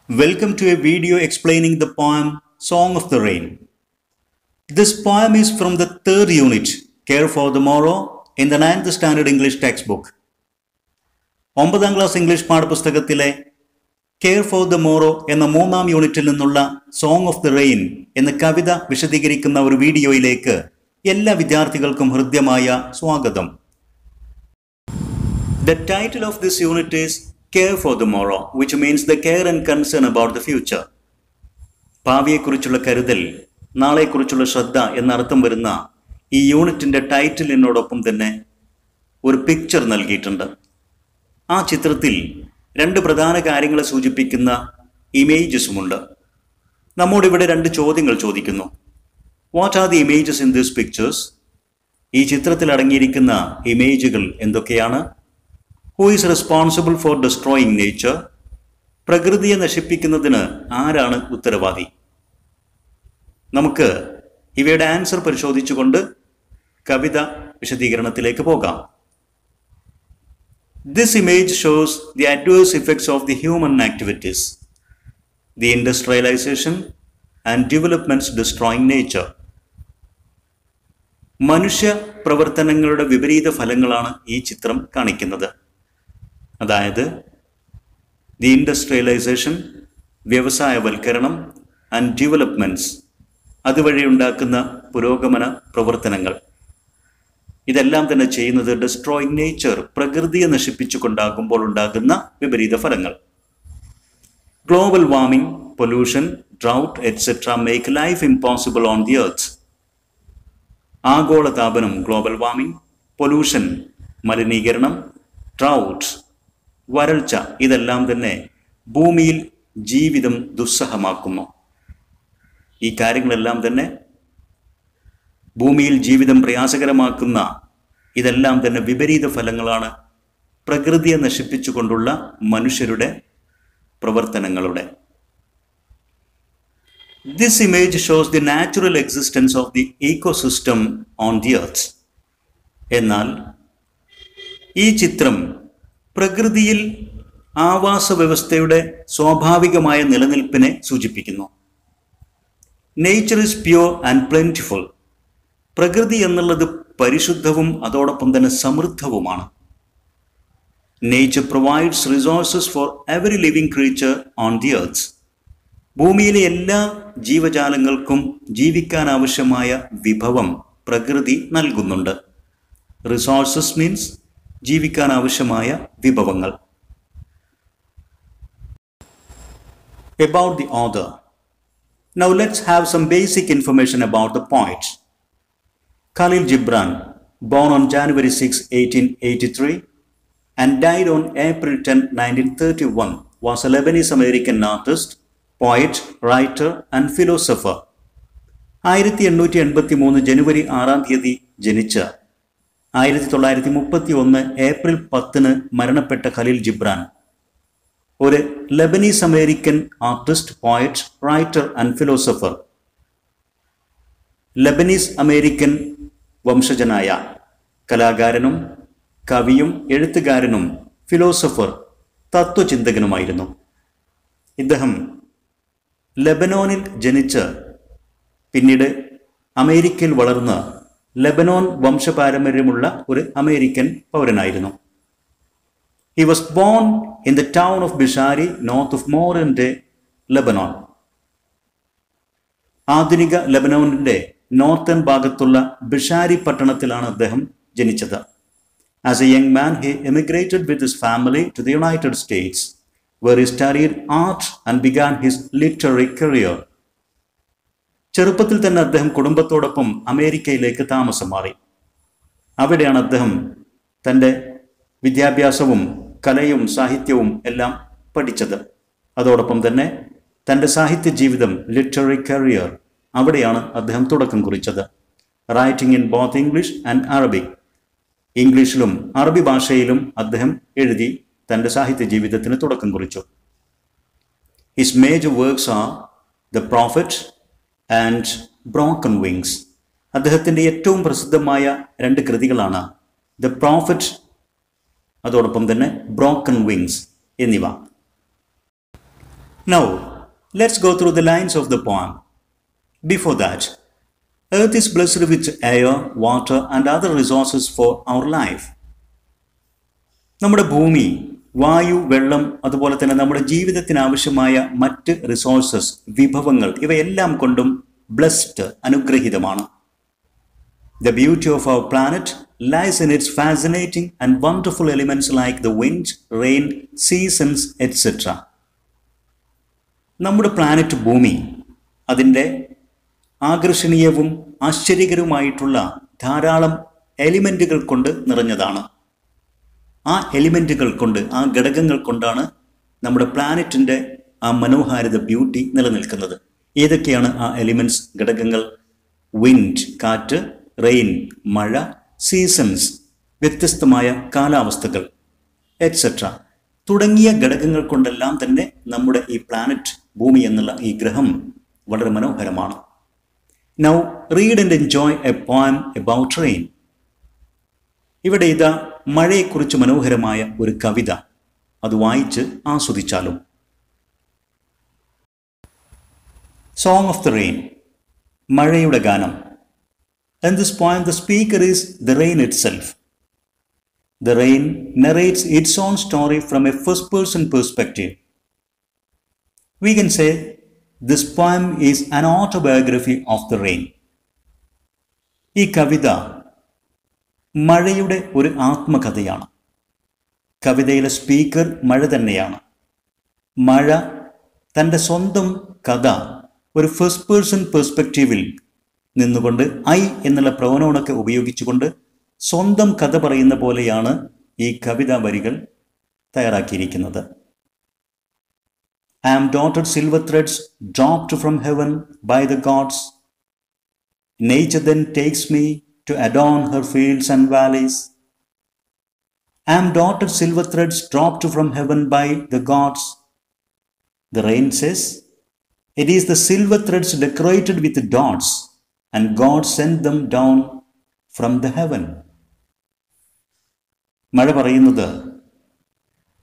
Welcome to a video explaining the poem Song of the Rain. This poem is from the third unit, Care for the Morrow, in the 9th Standard English textbook. 9th class English പാഠപുസ്തകത്തിലെ care for the morrow എന്ന 3ാം യൂണിറ്റിൽ നിന്നുള്ള song of the rain എന്ന കവിത വിശദീകരിക്കുന്ന ഒരു വീഡിയോയിലേക്ക് എല്ലാ വിദ്യാർത്ഥികൾക്കും ഹൃദ്യമായ സ്വാഗതം. The title of this unit is Care for the Morrow, which means the care and concern about the future. ഭാവിയെക്കുറിച്ചുള്ള കരുതൽ, നാളെക്കുറിച്ചുള്ള ശ്രദ്ധ എന്നർത്ഥം വരുന്ന ഈ യൂണിറ്റിൻ്റെ ടൈറ്റിലിനോടൊപ്പം തന്നെ ഒരു പിക്ചർ നൽകിയിട്ടുണ്ട്. ആ ചിത്രത്തിൽ രണ്ട് പ്രധാന കാര്യങ്ങളെ സൂചിപ്പിക്കുന്ന ഇമേജസുമുണ്ട്. നമ്മോടിവിടെ രണ്ട് ചോദ്യങ്ങൾ ചോദിക്കുന്നു. What are the images in these pictures? ഈ ചിത്രത്തിൽ അടങ്ങിയിരിക്കുന്ന ഇമേജുകൾ എന്തൊക്കെയാണ്? Who is responsible for destroying nature? പ്രകൃതിയെ നശിപ്പിക്കുന്നതിന് ആരാണ് ഉത്തരവാദി? നമുക്ക് ഇവയുടെ ആൻസർ പരിശോധിച്ചുകൊണ്ട് കവിത വിശദീകരണത്തിലേക്ക് പോകാം. This image shows the adverse effects of the human activities, the industrialization and developments destroying nature. മനുഷ്യ പ്രവർത്തനങ്ങളുടെ വിപരീത ഫലങ്ങളാണ് ഈ ചിത്രം കാണിക്കുന്നത്. അതായത് ദി ഇൻഡസ്ട്രിയലൈസേഷൻ, വ്യവസായവൽക്കരണം, ആൻഡ് ഡെവലപ്മെൻറ്റ്സ്, അതുവഴി ഉണ്ടാക്കുന്ന പുരോഗമന പ്രവർത്തനങ്ങൾ. ഇതെല്ലാം തന്നെ ചെയ്യുന്നത് ഡിസ്ട്രോയിങ് നേച്ചർ, പ്രകൃതിയെ നശിപ്പിച്ചുകൊണ്ടാകുമ്പോൾ ഉണ്ടാകുന്ന വിപരീത ഫലങ്ങൾ. Global warming, pollution, drought et cetera make life impossible on the earth. ആഗോളതാപനം, ഗ്ലോബൽ വാർമിംഗ്, പൊല്യൂഷൻ, മലിനീകരണം, ഡ്രൗട്ട്, വരൾച്ച, ഇതെല്ലാം തന്നെ ഭൂമിയിൽ ജീവിതം ദുസ്സഹമാക്കുന്നു. ഈ കാര്യങ്ങളെല്ലാം തന്നെ ഭൂമിയിൽ ജീവിതം പ്രയാസകരമാക്കുന്ന ഇതെല്ലാം തന്നെ വിപരീത ഫലങ്ങളാണ് പ്രകൃതിയെ നശിപ്പിച്ചുകൊണ്ടുള്ള മനുഷ്യരുടെ പ്രവർത്തനങ്ങളുടെ. This image shows the natural existence of the ecosystem on the earth. എന്നാൽ ഈ ചിത്രം പ്രകൃതിയിൽ ആവാസ വ്യവസ്ഥയുടെ സ്വാഭാവികമായ നിലനിൽപ്പിനെ സൂചിപ്പിക്കുന്നു. Nature is pure and plentiful. പ്രകൃതി എന്നുള്ളത് പരിശുദ്ധവും അതോടൊപ്പം തന്നെ സമൃദ്ധവുമാണ്. Nature provides resources for every living creature on the earth. ഭൂമിയിലെ എല്ലാ ജീവജാലങ്ങൾക്കും ജീവിക്കാൻ ആവശ്യമായ വിഭവം പ്രകൃതി നൽകുന്നുണ്ട്. റിസോഴ്സസ് മീൻസ് ജീവിക്കാൻ ആവശ്യമായ വിഭവങ്ങൾ. About the author. Now let's have some basic information about the poet. Khalil Gibran, born on January 6, 1883 and died on April 10, 1931, was a Lebanese-American artist, poet, writer and philosopher. 1883 ജനുവരി 6-ാം തീയതി ജനിച്ച 1931 April 10 മരണപ്പെട്ട ഖലീൽ ജിബ്രാൻ ഒരു Lebanese American artist, poet, writer and philosopher. Lebanese American വംശജനായ കലാകാരനും കവിയും എഴുത്തുകാരനും philosopher, തത്വചിന്തകനുമായിരുന്നു. ഇദ്ദേഹം ലെബനോനിൽ ജനിച്ച് പിന്നീട് അമേരിക്കയിൽ വളർന്ന് ലെബനോൻ വംശപാരമ്പര്യമുള്ള ഒരു American പൗരനായിരുന്നു. He was born in the town of Bishari, north of modern-day Lebanon. ആധുനിക ലെബനോണിന്റെ നോർത്തേൺ ഭാഗത്തുള്ള ബിഷാരി പട്ടണത്തിലാണ് അദ്ദേഹം ജനിച്ചത്. As a young man, he emigrated with his family to the United States, where he studied art and began his literary career. ചെറുപ്പത്തിൽ തന്നെ അദ്ദേഹം കുടുംബത്തോടൊപ്പം അമേരിക്കയിലേക്ക് താമസം മാറി. അവിടെയാണ് അദ്ദേഹം തൻ്റെ വിദ്യാഭ്യാസവും കലയും സാഹിത്യവും എല്ലാം പഠിച്ചത്. അതോടൊപ്പം തന്നെ തൻ്റെ സാഹിത്യ ജീവിതം, ലിറ്റററി കരിയർ, അവിടെയാണ് അദ്ദേഹം തുടക്കം കുറിച്ചത്. Writing in both English and Arabic. ഇംഗ്ലീഷിലും അറബി ഭാഷയിലും അദ്ദേഹം എഴുതി തൻ്റെ സാഹിത്യ ജീവിതത്തിന് തുടക്കം കുറിച്ചു. His major works are the prophet and broken wings. അദ്ദേഹത്തിൻ്റെ ഏറ്റവും പ്രസിദ്ധമായ രണ്ട് കൃതികളാണ് ദ പ്രോഫറ്റ്, അതോടൊപ്പം തന്നെ ബ്രോക്കൺ വിങ്സ് എന്നിവ. Now, let's go through the lines of the poem. Before that, Earth is blessed with air, water, and other resources for our life. നമ്മുടെ ഭൂമി, വായു, വെള്ളം, അതുപോലെ തന്നെ നമ്മുടെ ജീവിതത്തിന് ആവശ്യമായ മറ്റ് റിസോഴ്സസ്, വിഭവങ്ങൾ, ഇവയെല്ലാം കൊണ്ടും blessed, അനുഗ്രഹീതമാണ്. The beauty of our planet lies in its fascinating and wonderful elements like the wind, rain, seasons, etc. നമ്മുടെ പ്ലാനറ്റ് ഭൂമി അതിൻ്റെ ആകർഷണീയവും ആശ്ചര്യകരവുമായിട്ടുള്ള ധാരാളം എലിമെൻറ്റുകൾ കൊണ്ട് നിറഞ്ഞതാണ്. ആ എലിമെൻറ്റുകൾ കൊണ്ട്, ആ ഘടകങ്ങൾ കൊണ്ടാണ് നമ്മുടെ പ്ലാനറ്റിൻ്റെ ആ മനോഹാരിത, ബ്യൂട്ടി നിലനിൽക്കുന്നത്. ഏതൊക്കെയാണ് ആ എലിമെൻറ്റ്സ്, ഘടകങ്ങൾ? വിൻഡ്, കാറ്റ്; റെയിൻ, മഴ; സീസൺസ്, വ്യത്യസ്തമായ കാലാവസ്ഥകൾ, എറ്റ്സെട്ര തുടങ്ങിയ ഘടകങ്ങൾ കൊണ്ടെല്ലാം തന്നെ നമ്മുടെ ഈ പ്ലാനറ്റ് ഭൂമി എന്നുള്ള ഈ ഗ്രഹം വളരെ മനോഹരമാണ്. Now read and enjoy a poem about rain. ഇവിടെ ഇതാ മഴയെക്കുറിച്ച് മനോഹരമായ ഒരു കവിത, അത് വായിച്ച് ആസ്വദിച്ചാലും. Song of the Rain, മഴയുടെ ഗാനം. In this poem, the speaker is the rain itself. The rain narrates its own story from a first-person perspective. We can say this poem is an autobiography of the rain. ഈ കവിത മഴയുടെ ഒരു ആത്മകഥയാണ്. കവിതയിലെ speaker മഴ തന്നെയാണ്. മഴ തൻ്റെ സ്വന്തം കഥ ഒരു ഫസ്റ്റ് പേഴ്സൺ പെർസ്പെക്റ്റീവിൽ നിന്നുകൊണ്ട് ഐ എന്നുള്ള പ്രൊനൗണൊക്കെ ഉപയോഗിച്ചുകൊണ്ട് സ്വന്തം കഥ പറയുന്ന പോലെയാണ് ഈ കവിതാ വരികൾ തയ്യാറാക്കിയിരിക്കുന്നത്. I am dotted silver threads dropped from heaven by the gods. Nature then takes me to adorn her fields and valleys. I am dotted silver threads dropped from heaven by the gods. The rain says, it is the silver threads decorated with dots, and God sent them down from the heaven. മഴ പറയുന്നത്,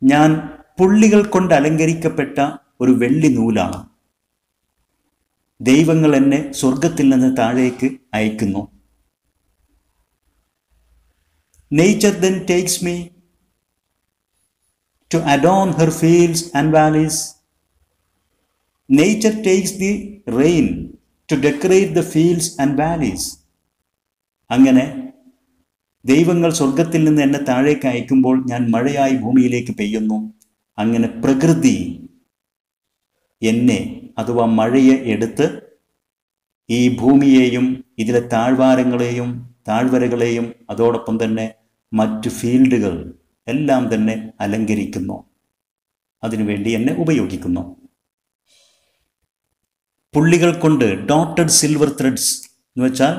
ഞാൻ പുള്ളികൾ കൊണ്ട് അലങ്കരിക്കപ്പെട്ട ഒരു വെള്ളി നൂലാണ്. ദൈവങ്ങൾ എന്നെ സ്വർഗത്തിൽ നിന്ന് താഴേക്ക് അയക്കുന്നു. Nature then takes me to adorn her fields and valleys. Nature takes the rain to decorate the fields and valleys. അങ്ങനെ ദൈവങ്ങൾ സ്വർഗത്തിൽ നിന്ന് എന്നെ താഴേക്ക് അയക്കുമ്പോൾ ഞാൻ മഴയായി ഭൂമിയിലേക്ക് പെയ്യുന്നു. അങ്ങനെ പ്രകൃതി എന്നെ, അഥവാ മഴയെ എടുത്ത് ഈ ഭൂമിയെയും ഇതിലെ താഴ്വാരങ്ങളെയും താഴ്വരകളെയും അതോടൊപ്പം തന്നെ മറ്റ് ഫീൽഡുകൾ എല്ലാം തന്നെ അലങ്കരിക്കുന്നു. അതിനുവേണ്ടി എന്നെ ഉപയോഗിക്കുന്നു. പുള്ളികൾ കൊണ്ട്, ഡോട്ടഡ് സിൽവർ ത്രെഡ്സ് എന്ന് വെച്ചാൽ,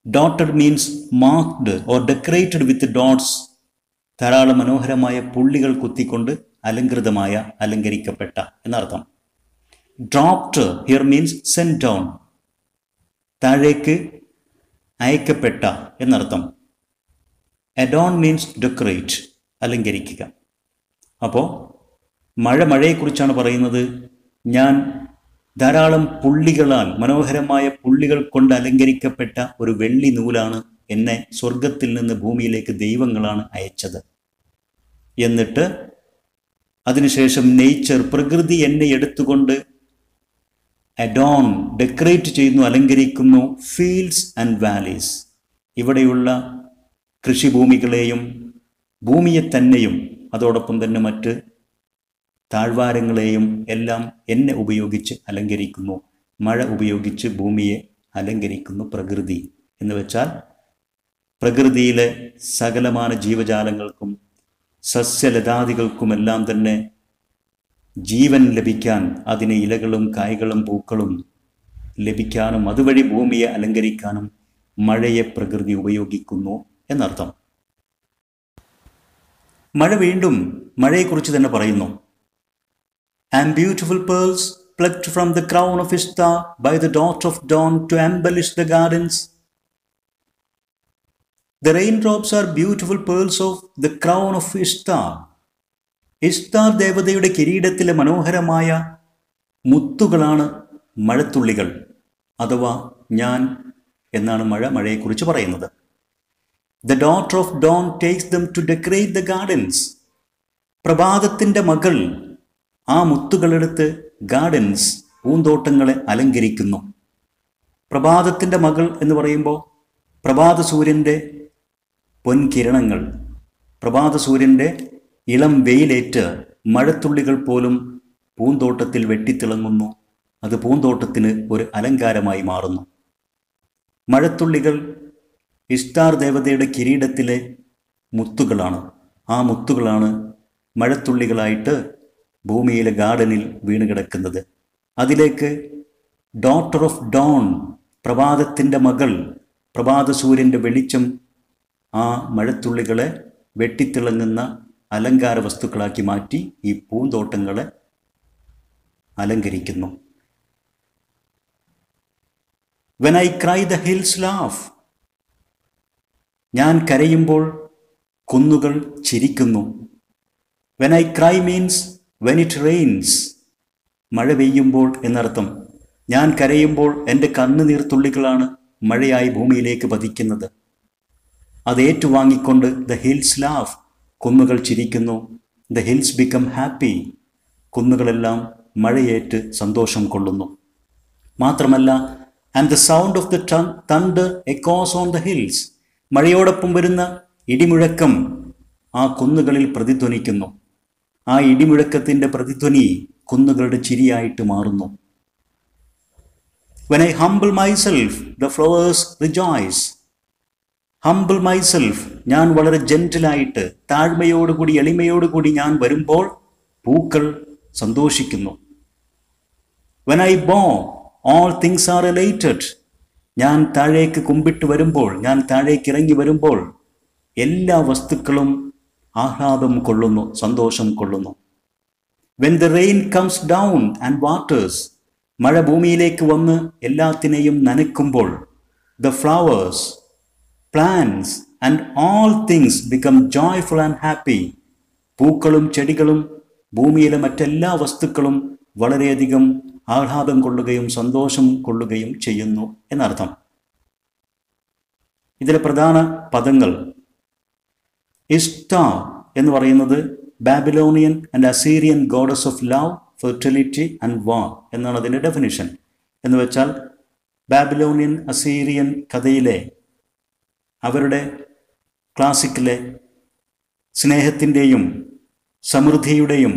dotted means marked or decorated with dots, ധാരാളം മനോഹരമായ പുള്ളികൾ കുത്തിക്കൊണ്ട് അലങ്കൃതമായ, അലങ്കരിക്കപ്പെട്ട എന്നർത്ഥം. Dropped here means send down, താഴേക്ക് അയക്കപ്പെട്ട എന്നർത്ഥം. അഡോൺ മീൻസ് ഡെക്കറേറ്റ്, അലങ്കരിക്കുക. അപ്പോൾ മഴയെക്കുറിച്ചാണ് പറയുന്നത്. ഞാൻ ധാരാളം പുള്ളികളാൽ, മനോഹരമായ പുള്ളികൾ കൊണ്ട് അലങ്കരിക്കപ്പെട്ട ഒരു വെള്ളി നൂലാണ്. എന്നെ സ്വർഗത്തിൽ നിന്ന് ഭൂമിയിലേക്ക് ദൈവങ്ങളാണ് അയച്ചത്. എന്നിട്ട് അതിനുശേഷം നേച്ചർ, പ്രകൃതി എന്നെ എടുത്തുകൊണ്ട് അഡോൺ, ഡെക്കറേറ്റ് ചെയ്യുന്നു, അലങ്കരിക്കുന്നു. ഫീൽഡ്സ് ആൻഡ് വാലീസ്, ഇവിടെയുള്ള കൃഷിഭൂമികളെയും ഭൂമിയെ തന്നെയും അതോടൊപ്പം തന്നെ മറ്റ് താഴ്വാരങ്ങളെയും എല്ലാം എന്നെ ഉപയോഗിച്ച് അലങ്കരിക്കുന്നു. മഴ ഉപയോഗിച്ച് ഭൂമിയെ അലങ്കരിക്കുന്നു പ്രകൃതി എന്ന് വെച്ചാൽ, പ്രകൃതിയിലെ സകലമാന ജീവജാലങ്ങൾക്കും സസ്യലതാദികൾക്കുമെല്ലാം തന്നെ ജീവൻ ലഭിക്കാൻ, അതിന് ഇലകളും കായ്കളും പൂക്കളും ലഭിക്കാനും അതുവഴി ഭൂമിയെ അലങ്കരിക്കാനും മഴയെ പ്രകൃതി ഉപയോഗിക്കുന്നു എന്നർത്ഥം. മഴ വീണ്ടും മഴയെക്കുറിച്ച് തന്നെ പറയുന്നു. And beautiful pearls plucked from the crown of Ishtar by the dot of dawn to embellish the gardens. The raindrops are beautiful pearls of the crown of Ishtar. Ishtar ദേവതയുടെ കിരീടത്തിലെ മനോഹരമായ മുത്തുകളാണ് മഴത്തുള്ളികൾ, അഥവാ ഞാൻ എന്നാണ് മഴയെക്കുറിച്ച് പറയുന്നത്. The daughter of dawn takes them to decorate the gardens. പ്രഭാതത്തിൻ്റെ മകൾ ആ മുത്തുകളെടുത്ത് gardens, പൂന്തോട്ടങ്ങളെ അലങ്കരിക്കുന്നു. പ്രഭാതത്തിൻ്റെ മകൾ എന്ന് പറയുമ്പോൾ പ്രഭാത സൂര്യൻ്റെ പൊൻകിരണങ്ങൾ, പ്രഭാത സൂര്യൻ്റെ ഇളം വെയിലേറ്റ് മഴത്തുള്ളികൾ പോലും പൂന്തോട്ടത്തിൽ വെട്ടിത്തിളങ്ങുന്നു. അത് പൂന്തോട്ടത്തിന് ഒരു അലങ്കാരമായി മാറുന്നു. മഴത്തുള്ളികൾ ഇഷ്ടാർ ദേവതയുടെ കിരീടത്തിലെ മുത്തുകളാണ്. ആ മുത്തുകളാണ് മഴത്തുള്ളികളായിട്ട് ഭൂമിയിലെ ഗാർഡനിൽ വീണ് കിടക്കുന്നത്. അതിലേക്ക് ഡോട്ടർ ഓഫ് ഡോൺ, പ്രഭാതത്തിൻ്റെ മകൾ, പ്രഭാത സൂര്യൻ്റെ വെളിച്ചം ആ മഴത്തുള്ളികളെ വെട്ടിത്തിളങ്ങുന്ന അലങ്കാര വസ്തുക്കളാക്കി മാറ്റി ഈ പൂന്തോട്ടങ്ങളെ അലങ്കരിക്കുന്നു. When I cry the hills laugh. ഞാൻ കരയുമ്പോൾ കുന്നുകൾ ചിരിക്കുന്നു. When I cry means when it rains. മഴ പെയ്യുമ്പോൾ എന്നർത്ഥം. ഞാൻ കരയുമ്പോൾ എൻ്റെ കണ്ണുനീർത്തുള്ളികളാണ് മഴയായി ഭൂമിയിലേക്ക് പതിക്കുന്നത്. അത് ഏറ്റുവാങ്ങിക്കൊണ്ട് the hills laugh, കുന്നുകൾ ചിരിക്കുന്നു. The hills become happy, കുന്നുകളെല്ലാം മഴയേറ്റ് സന്തോഷം കൊള്ളുന്നു. മാത്രമല്ല, and the sound of the thunder echoes on the hills. മഴയോടൊപ്പം വരുന്ന ഇടിമുഴക്കം ആ കുന്നുകളിൽ പ്രതിധ്വനിക്കുന്നു. ആ ഇടിമുഴക്കത്തിൻ്റെ പ്രതിധ്വനി കുന്നുകളുടെ ചിരിയായിട്ട് മാറുന്നു. When I humble myself, the flowers rejoice. Humble myself, ഞാൻ വളരെ ജെന്റിലായിട്ട് താഴ്മയോടുകൂടി എളിമയോടുകൂടി ഞാൻ വരുമ്പോൾ പൂക്കൾ സന്തോഷിക്കുന്നു. When I bow, all things are elated. ഞാൻ താഴേക്ക് കുമ്പിട്ട് വരുമ്പോൾ, ഞാൻ താഴേക്ക് ഇറങ്ങി വരുമ്പോൾ എല്ലാ വസ്തുക്കളും ആഹ്ലാദം കൊള്ളുന്നു, സന്തോഷം കൊള്ളുന്നു. When the rain comes down and waters, മഴ ഭൂമിയിലേക്ക് വന്ന് എല്ലാത്തിനെയും നനയ്ക്കുമ്പോൾ the flowers, plants and all things become joyful and happy. പൂക്കളും ചെടികളും ഭൂമിയിലെ മറ്റെല്ലാ വസ്തുക്കളും വളരെയധികം ആഹ്ലാദം കൊള്ളുകയും സന്തോഷം കൊള്ളുകയും ചെയ്യുന്നു എന്നർത്ഥം. ഇതിലെ പ്രധാന പദങ്ങൾ, ഇഷ്ടാർ എന്ന് പറയുന്നത് Babylonian and Assyrian goddess of love, fertility and war എന്നാണ് അതിൻ്റെ ഡെഫിനിഷൻ. എന്ന് വെച്ചാൽ ബാബിലോണിയൻ അസീരിയൻ കഥയിലെ, അവരുടെ ക്ലാസിക്കിലെ സ്നേഹത്തിൻ്റെയും സമൃദ്ധിയുടെയും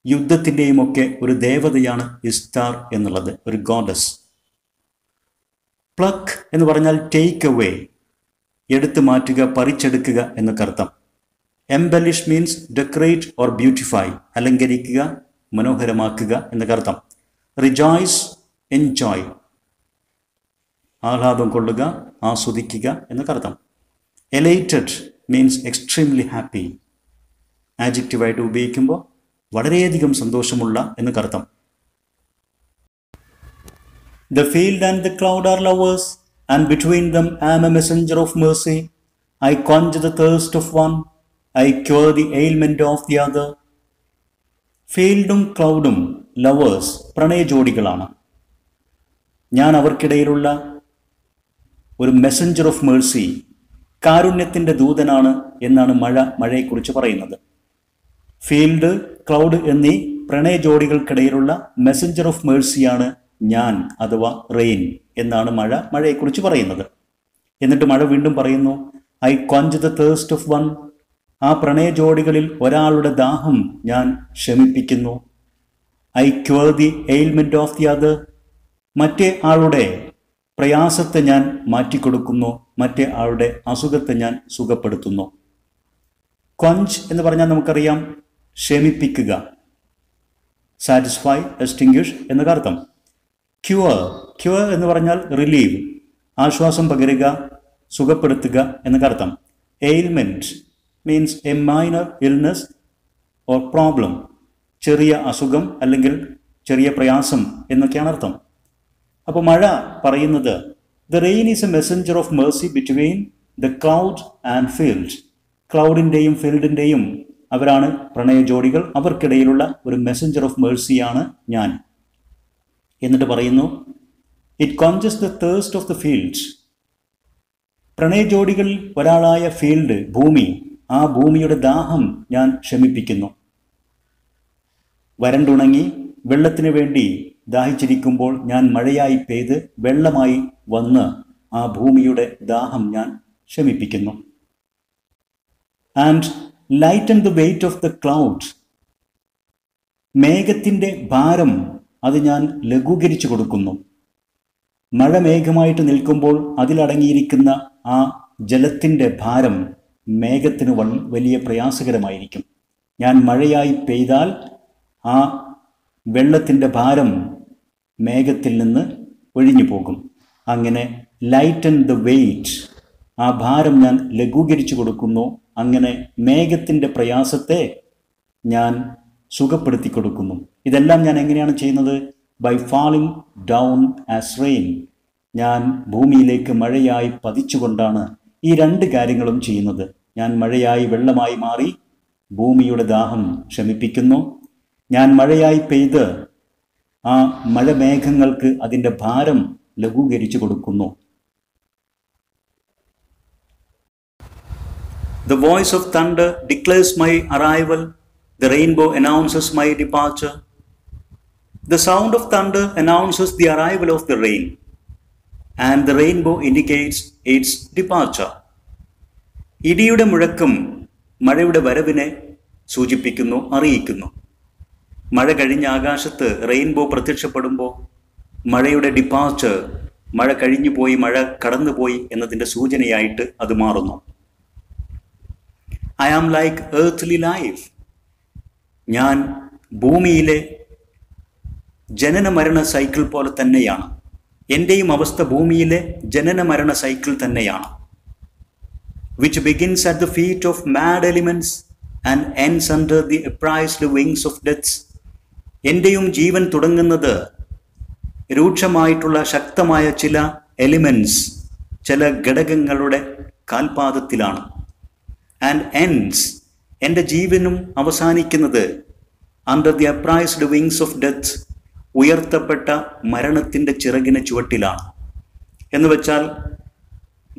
യുദ്ധത്തിൻ്റെയും ഒക്കെ ഒരു ദേവതയാണ് ഇഷ്താർ എന്നുള്ളത്, ഒരു ഗോഡസ്. പ്ലക്ക് എന്ന് പറഞ്ഞാൽ ടേക്ക് അവേ, എടുത്തു മാറ്റുക, പറിച്ചെടുക്കുക എന്നൊക്കെ അർത്ഥം. Embellish means decorate or beautify, അലങ്കരിക്കുക, മനോഹരമാക്കുക എന്നൊക്കെ അർത്ഥം. റിജോയ്സ്, എൻജോയ്, ആഹ്ലാദം കൊള്ളുക, ആസ്വദിക്കുക എന്നൊക്കെ അർത്ഥം. എലൈറ്റഡ് മീൻസ് എക്സ്ട്രീംലി ഹാപ്പി, ആഡ്ജക്റ്റീവായിട്ട് ഉപയോഗിക്കുമ്പോൾ വളരെയധികം സന്തോഷമുള്ള എന്നൊക്കെ അർത്ഥം. The field and the cloud are lovers, and between them I am a messenger of mercy. I quench the thirst of one, I cure the ailment of the other. ഫീൽഡും ക്ലൗഡും lovers, പ്രണയ ജോഡികളാണ്. ഞാൻ അവർക്കിടയിലുള്ള ഒരു Messenger of Mercy, കാരുണ്യത്തിൻ്റെ ദൂതനാണ് എന്നാണ് മഴയെക്കുറിച്ച് പറയുന്നത്. Field, cloud എന്നീ പ്രണയ ജോഡികൾക്കിടയിലുള്ള Messenger of മേഴ്സിയാണ് ഞാൻ, അഥവാ റെയിൻ എന്നാണ് മഴയെക്കുറിച്ച് പറയുന്നത്. എന്നിട്ട് മഴ വീണ്ടും പറയുന്നു, I quench the thirst of one. ആ പ്രണയ ജോഡികളിൽ ഒരാളുടെ ദാഹം ഞാൻ ശമിപ്പിക്കുന്നു. I cure the ailment of the other. മറ്റേ ആളുടെ പ്രയാസത്തെ ഞാൻ മാറ്റിക്കൊടുക്കുന്നു, മറ്റേ ആളുടെ അസുഖത്തെ ഞാൻ സുഖപ്പെടുത്തുന്നു. ക്വഞ്ച് എന്ന് പറഞ്ഞാൽ നമുക്കറിയാം ശമിപ്പിക്കുക, സാറ്റിസ്ഫൈ, എക്സ്റ്റിങ്ക്വിഷ് എന്നൊക്കെ അർത്ഥം. ക്യൂർ എന്ന് പറഞ്ഞാൽ റിലീവ്, ആശ്വാസം പകരുക, സുഖപ്പെടുത്തുക എന്നൊക്കെ അർത്ഥം. Ailment means A minor illness or problem, ചെറിയ അസുഖം അല്ലെങ്കിൽ ചെറിയ പ്രയാസം എന്നൊക്കെയാണ് അർത്ഥം. അപ്പോൾ മഴ പറയുന്നത് the rain is a messenger of mercy between the cloud and field. ക്ലൗഡിൻ്റെയും ഫീൽഡിൻ്റെയും അവരാണ് പ്രണയ ജോഡികൾ, അവർക്കിടയിലുള്ള ഒരു മെസ്സഞ്ചർ ഓഫ് മേഴ്സിയാണ് ഞാൻ. എന്നിട്ട് പറയുന്നു, it quenches the thirst of the fields. പ്രണയ ജോഡികളിൽ ഒരാളായ ഫീൽഡ്, ഭൂമി, ആ ഭൂമിയുടെ ദാഹം ഞാൻ ശമിപ്പിക്കുന്നു. വരണ്ടുണങ്ങി വെള്ളത്തിന് വേണ്ടി ദാഹിച്ചിരിക്കുമ്പോൾ ഞാൻ മഴയായി പെയ്ത് വെള്ളമായി വന്ന് ആ ഭൂമിയുടെ ദാഹം ഞാൻ ശമിപ്പിക്കുന്നു. And lighten the weight of the clouds. മേഘത്തിൻ്റെ ഭാരം അത് ഞാൻ ലഘൂകരിച്ചു കൊടുക്കുന്നു. മഴ മേഘമായിട്ട് നിൽക്കുമ്പോൾ അതിലടങ്ങിയിരിക്കുന്ന ആ ജലത്തിൻ്റെ ഭാരം മേഘത്തിന് വലിയ പ്രയാസകരമായിരിക്കും. ഞാൻ മഴയായി പെയ്താൽ ആ വെള്ളത്തിൻ്റെ ഭാരം മേഘത്തിൽ നിന്ന് ഒഴിഞ്ഞു പോകും. അങ്ങനെ ലൈറ്റൻ ദ വെയ്റ്റ്, ആ ഭാരം ഞാൻ ലഘൂകരിച്ചു കൊടുക്കുന്നു. അങ്ങനെ മേഘത്തിൻ്റെ പ്രയാസത്തെ ഞാൻ സുഖപ്പെടുത്തി കൊടുക്കുന്നു. ഇതെല്ലാം ഞാൻ എങ്ങനെയാണ് ചെയ്യുന്നത്? By falling down as rain. ഞാൻ ഭൂമിയിലേക്ക് മഴയായി പതിച്ചുകൊണ്ടാണ് ഈ രണ്ട് കാര്യങ്ങളും ചെയ്യുന്നത്. ഞാൻ മഴയായി വെള്ളമായി മാറി ഭൂമിയുടെ ദാഹം ശമിപ്പിക്കുന്നു. ഞാൻ മഴയായി പെയ്ത് ആ മഴമേഘങ്ങൾക്ക് അതിൻ്റെ ഭാരം ലഘൂകരിച്ചു കൊടുക്കുന്നു. The voice of thunder declares my arrival. The rainbow announces my departure. The sound of thunder announces the arrival of the rain, and the rainbow indicates its departure. ഇടിയുടെ മുഴക്കം മഴയുടെ വരവിനെ സൂചിപ്പിക്കുന്നു, അറിയിക്കുന്നു. മഴ കഴിഞ്ഞ ആകാശത്ത് റെയിൻബോ പ്രത്യക്ഷപ്പെടുമ്പോൾ മഴയുടെ ഡിപ്പാർച്ചർ, മഴ കഴിഞ്ഞു പോയി, മഴ കടന്നുപോയി എന്നതിൻ്റെ സൂചനയായിട്ട് അത് മാറുന്നു. I am like earthly life. ഞാൻ ഭൂമിയിലെ ജനന മരണ സൈക്കിൾ പോലെ തന്നെയാണ്. എൻ്റെയും അവസ്ഥ ഭൂമിയിലെ ജനന മരണ സൈക്കിൾ തന്നെയാണ്. which begins at the feet of mad elements and ends under the apprised wings of death. എൻ്റെയും ജീവൻ തുടങ്ങുന്നത് രൂക്ഷമായിട്ടുള്ള ശക്തമായ ചില എലിമെൻറ്റ്സ്, ചില ഘടകങ്ങളുടെ കാൽപാദത്തിലാണ്. ആൻഡ് എൻഡ്സ്, എൻ്റെ ജീവനും അവസാനിക്കുന്നത് under the upraised wings of death, ഉയർത്തപ്പെട്ട മരണത്തിൻ്റെ ചിറകിന് ചുവട്ടിലാണ്. എന്ന് വെച്ചാൽ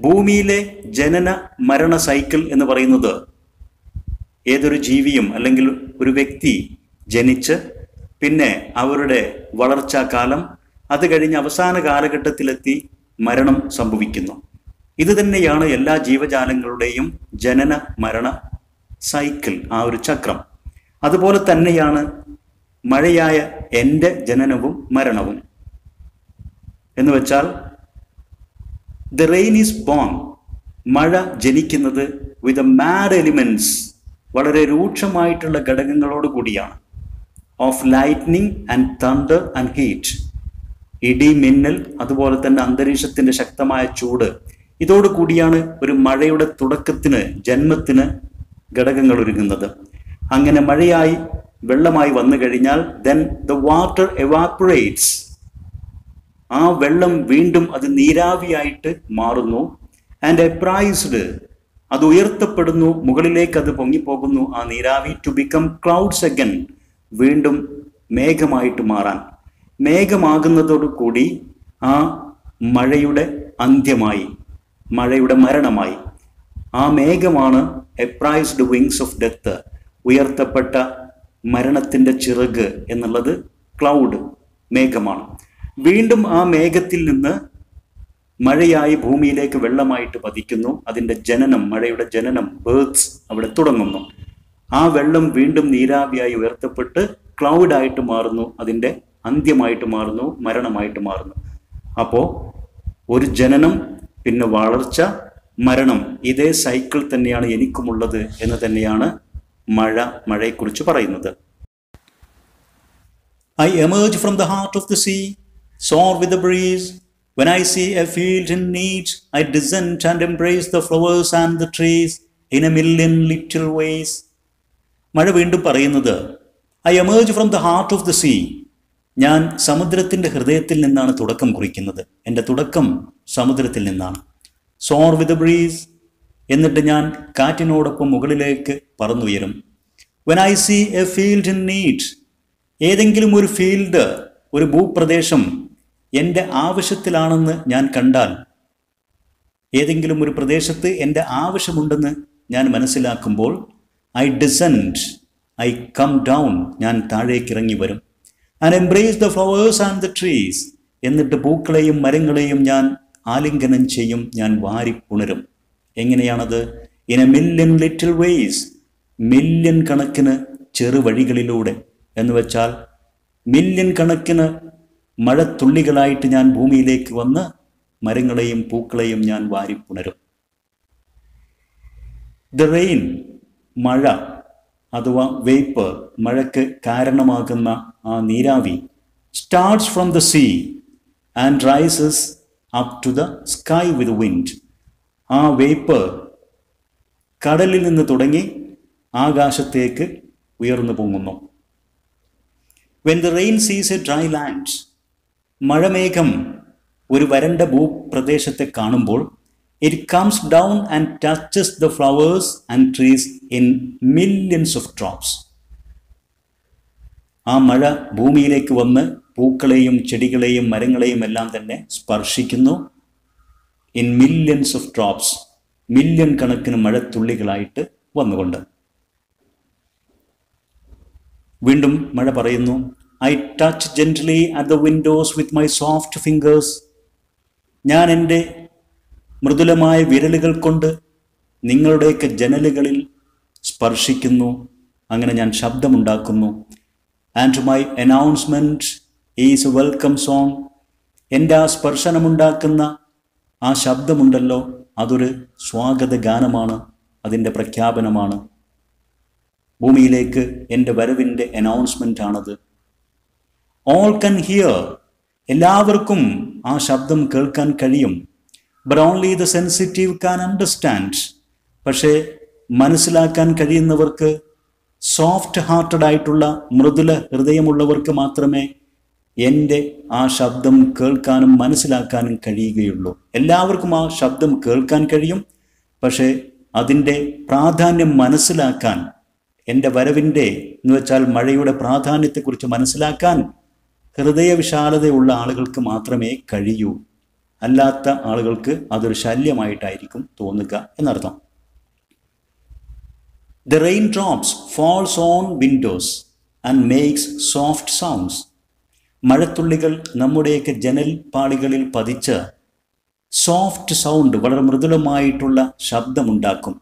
ഭൂമിയിലെ ജനന മരണ സൈക്കിൾ എന്ന് പറയുന്നത് ഏതൊരു ജീവിയും അല്ലെങ്കിൽ ഒരു വ്യക്തി ജനിച്ച് പിന്നെ അവരുടെ വളർച്ചാകാലം, അത് കഴിഞ്ഞ് അവസാന കാലഘട്ടത്തിലെത്തി മരണം സംഭവിക്കുന്നു. ഇത് തന്നെയാണ് എല്ലാ ജീവജാലങ്ങളുടെയും ജനന മരണ സൈക്കിൾ, ആ ഒരു ചക്രം. അതുപോലെ തന്നെയാണ് മഴയായ എൻ്റെ ജനനവും മരണവും. എന്ന് വെച്ചാൽ ദ റെയിൻ ഈസ് ബോൺ, മഴ ജനിക്കുന്നത് വിത്ത് മാഡ് എലിമെൻറ്റ്സ്, വളരെ രൂക്ഷമായിട്ടുള്ള ഘടകങ്ങളോട് കൂടിയാണ്. Of lightning and thunder and heat, ഇടി മിന്നൽ, അതുപോലെ തന്നെ അന്തരീക്ഷത്തിൻ്റെ ശക്തമായ ചൂട്, ഇതോടു കൂടിയാണ് ഒരു മഴയുടെ തുടക്കത്തിന്, ജന്മത്തിന് ഘടകങ്ങൾ ഒരുങ്ങുന്നത്. അങ്ങനെ മഴയായി വെള്ളമായി വന്നു കഴിഞ്ഞാൽ then the water evaporates, ആ വെള്ളം വീണ്ടും അത് നീരാവിയായിട്ട് മാറുന്നു. ആൻഡ് അപ്രൈസ്ഡ്, അത് ഉയർത്തപ്പെടുന്നു, മുകളിലേക്ക് അത് പൊങ്ങിപ്പോകുന്നു ആ നീരാവി. ടു ബിക്കം ക്ലൗഡ്സ് അഗൻ, വീണ്ടും മേഘമായിട്ട് മാറാൻ. മേഘമാകുന്നതോടു കൂടി ആ മഴയുടെ അന്ത്യമായി, മഴയുടെ മരണമായി. ആ മേഘമാണ് എപ്രൈസ്ഡ് വിങ്സ് ഓഫ് ഡെത്ത്, ഉയർത്തപ്പെട്ട മരണത്തിൻ്റെ ചിറക് എന്നുള്ളത് ക്ലൗഡ്, മേഘമാണ്. വീണ്ടും ആ മേഘത്തിൽ നിന്ന് മഴയായി ഭൂമിയിലേക്ക് വെള്ളമായിട്ട് പതിക്കുന്നു. അതിൻ്റെ ജനനം, മഴയുടെ ജനനം, ബേർത്ത്സ് അവിടെ തുടങ്ങുന്നു. ആ വെള്ളം വീണ്ടും നീരാവിയായി ഉയർത്തപ്പെട്ട് ക്ലൗഡായിട്ട് മാറുന്നു, അതിൻ്റെ അന്ത്യമായിട്ട് മാറുന്നു, മരണമായിട്ട് മാറുന്നു. അപ്പോൾ ഒരു ജനനം, പിന്നെ വളർച്ച, മരണം, ഇതേ സൈക്കിൾ തന്നെയാണ് എനിക്കുമുള്ളത് എന്ന് തന്നെയാണ് മഴയെക്കുറിച്ച് പറയുന്നത്. I emerge from the heart of the sea, soar with the breeze. When I see a field in need, I descend and embrace the flowers and the trees in a million little ways. മഴ വീണ്ടും പറയുന്നത്, I emerge from the heart of the sea. ഞാൻ സമുദ്രത്തിൻ്റെ ഹൃദയത്തിൽ നിന്നാണ് തുടക്കം കുറിക്കുന്നത്. എൻ്റെ തുടക്കം സമുദ്രത്തിൽ നിന്നാണ്. soar with the breeze, എന്നിട്ട് ഞാൻ കാറ്റിനോടൊപ്പം മുകളിലേക്ക് പറന്നുയരും. When I see a field in need, ഏതെങ്കിലും ഒരു ഫീൽഡ്, ഒരു ഭൂപ്രദേശം എൻ്റെ ആവശ്യത്തിലാണെന്ന് ഞാൻ കണ്ടാൽ, ഏതെങ്കിലും ഒരു പ്രദേശത്ത് എൻ്റെ ആവശ്യമുണ്ടെന്ന് ഞാൻ മനസ്സിലാക്കുമ്പോൾ, I descend, I come down, ഞാൻ താഴേക്ക് ഇറങ്ങി വരും. And embrace the flowers and the trees, എന്നിട്ട് പൂക്കളെയും മരങ്ങളെയും ഞാൻ ആലിംഗനം ചെയ്യും, ഞാൻ വാരി പുണരും. എങ്ങനെയാണത്? In a million little ways, million കണക്കിന് ചെറുവഴികളിലൂടെ, എന്ന് വെച്ചാൽ മില്യൺ കണക്കിന് മഴത്തുള്ളികളായിട്ട് ഞാൻ ഭൂമിയിലേക്ക് വന്ന് മരങ്ങളെയും പൂക്കളെയും ഞാൻ വാരി പുണരും. ദ റെയിൻ, മഴ അഥവാ വേപ്പർ, മഴയ്ക്ക് കാരണമാകുന്ന ആ നീരാവി, starts from the sea and rises up to the sky with wind. ആ വേപ്പർ കടലിൽ നിന്ന് തുടങ്ങി ആകാശത്തേക്ക് ഉയർന്നു പൊങ്ങുന്നു. When the rain sees a dry land, മഴമേഘം ഒരു വരണ്ട ഭൂപ്രദേശത്തെ കാണുമ്പോൾ, it comes down and touches the flowers and trees in millions of drops. ആ മഴ ഭൂമിയിലേക്ക് വന്ന് പൂക്കളെയും ചെടികളെയും മരങ്ങളെയും എല്ലാം തന്നെ സ്പർശിക്കുന്നു. in millions of drops, million കണക്കിന് മഴത്തുള്ളികളായിട്ട് വന്നുകൊണ്ട്. വീണ്ടും മഴ പറയുന്നു, I touch gently at the windows with my soft fingers. ഞാൻ എൻ്റെ മൃദുലമായ വിരലുകൾ കൊണ്ട് നിങ്ങളുടെയൊക്കെ ജനലുകളിൽ സ്പർശിക്കുന്നു, അങ്ങനെ ഞാൻ ശബ്ദമുണ്ടാക്കുന്നു. And my announcement is a welcome song. എൻ്റെ ആ സ്പർശനമുണ്ടാക്കുന്ന ആ ശബ്ദമുണ്ടല്ലോ, അതൊരു സ്വാഗത ഗാനമാണ്, അതിൻ്റെ പ്രഖ്യാപനമാണ്. ഭൂമിയിലേക്ക് എൻ്റെ വരവിൻ്റെ അനൗൺസ്മെൻ്റ് ആണത്. ഓൾ കൻ ഹിയർ, എല്ലാവർക്കും ആ ശബ്ദം കേൾക്കാൻ കഴിയും. But only the sensitive can understand. പക്ഷേ മനസ്സിലാക്കാൻ കഴിയുന്നവർക്ക്, സോഫ്റ്റ് ഹാർട്ടഡ് ആയിട്ടുള്ള മൃദുല ഹൃദയമുള്ളവർക്ക് മാത്രമേ എൻ്റെ ആ ശബ്ദം കേൾക്കാനും മനസ്സിലാക്കാനും കഴിയുകയുള്ളൂ. എല്ലാവർക്കും ആ ശബ്ദം കേൾക്കാൻ കഴിയും, പക്ഷേ അതിൻ്റെ പ്രാധാന്യം മനസ്സിലാക്കാൻ, എൻ്റെ വരവിൻ്റെ എന്ന് വെച്ചാൽ മഴയുടെ പ്രാധാന്യത്തെക്കുറിച്ച് മനസ്സിലാക്കാൻ ഹൃദയവിശാലതയുള്ള ആളുകൾക്ക് മാത്രമേ കഴിയൂ. അല്ലാത്ത ആളുകൾക്ക് അതൊരു ശല്യമായിട്ടായിരിക്കും തോന്നുക എന്നർത്ഥം. The raindrops falls on windows and makes soft sounds. മഴത്തുള്ളികൾ നമ്മുടെയൊക്കെ ജനൽ പാളികളിൽ പതിച്ച് സോഫ്റ്റ് സൗണ്ട്, വളരെ മൃദുലമായിട്ടുള്ള ശബ്ദമുണ്ടാക്കും.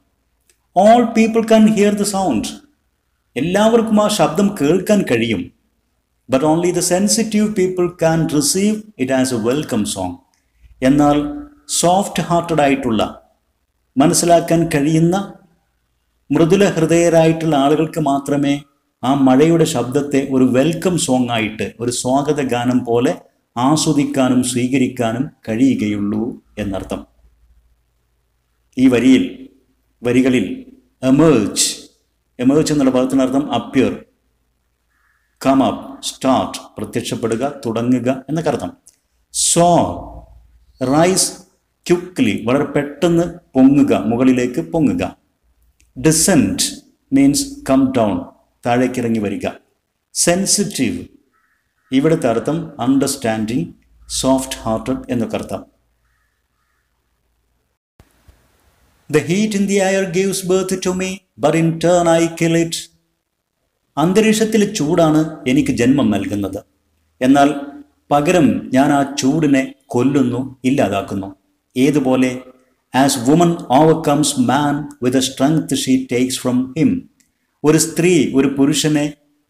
All people can hear the sound. എല്ലാവർക്കും ആ ശബ്ദം കേൾക്കാൻ കഴിയും. But only the sensitive people can receive it as a welcome song. എന്നാൽ സോഫ്റ്റ് ഹാർട്ടഡ് ആയിട്ടുള്ള, മനസ്സിലാക്കാൻ കഴിയുന്ന മൃദുല ഹൃദയരായിട്ടുള്ള ആളുകൾക്ക് മാത്രമേ ആ മഴയുടെ ശബ്ദത്തെ ഒരു വെൽക്കം സോങ് ആയിട്ട്, ഒരു സ്വാഗത ഗാനം പോലെ ആസ്വദിക്കാനും സ്വീകരിക്കാനും കഴിയുകയുള്ളൂ എന്നർത്ഥം. ഈ വരികളിൽ എമേർജ് എന്നുള്ള പദത്തിനർത്ഥം അപ്പിയർ, കം അപ്പ്, സ്റ്റാർട്ട്, പ്രത്യക്ഷപ്പെടുക, തുടങ്ങുക എന്നൊക്കെ അർത്ഥം. സോർ, റൈസ് ക്വിക്ക്ലി, വളരെ പെട്ടെന്ന് പൊങ്ങുക, മുകളിലേക്ക് പൊങ്ങുക. ഡിസെൻഡ് മീൻസ് കം ഡൗൺ, താഴേക്കിറങ്ങി വരിക. സെൻസിറ്റീവ്, ഇവിടുത്തെ അർത്ഥം അണ്ടർസ്റ്റാൻഡിങ്, സോഫ്റ്റ് ഹാർട്ടഡ് എന്നൊക്കെ അർത്ഥം. The heat in the air gives birth to me, but in turn I kill it. അന്തരീക്ഷത്തിലെ ചൂടാണ് എനിക്ക് ജന്മം നൽകുന്നത്, എന്നാൽ പകരം ഞാൻ ആ ചൂടിനെ കൊല്ലുന്നു, ഇല്ലാതാക്കുന്നു. ഏതുപോലെ? As woman overcomes man with a strength she takes from him. ഒരു സ്ത്രീ ഒരു പുരുഷനെ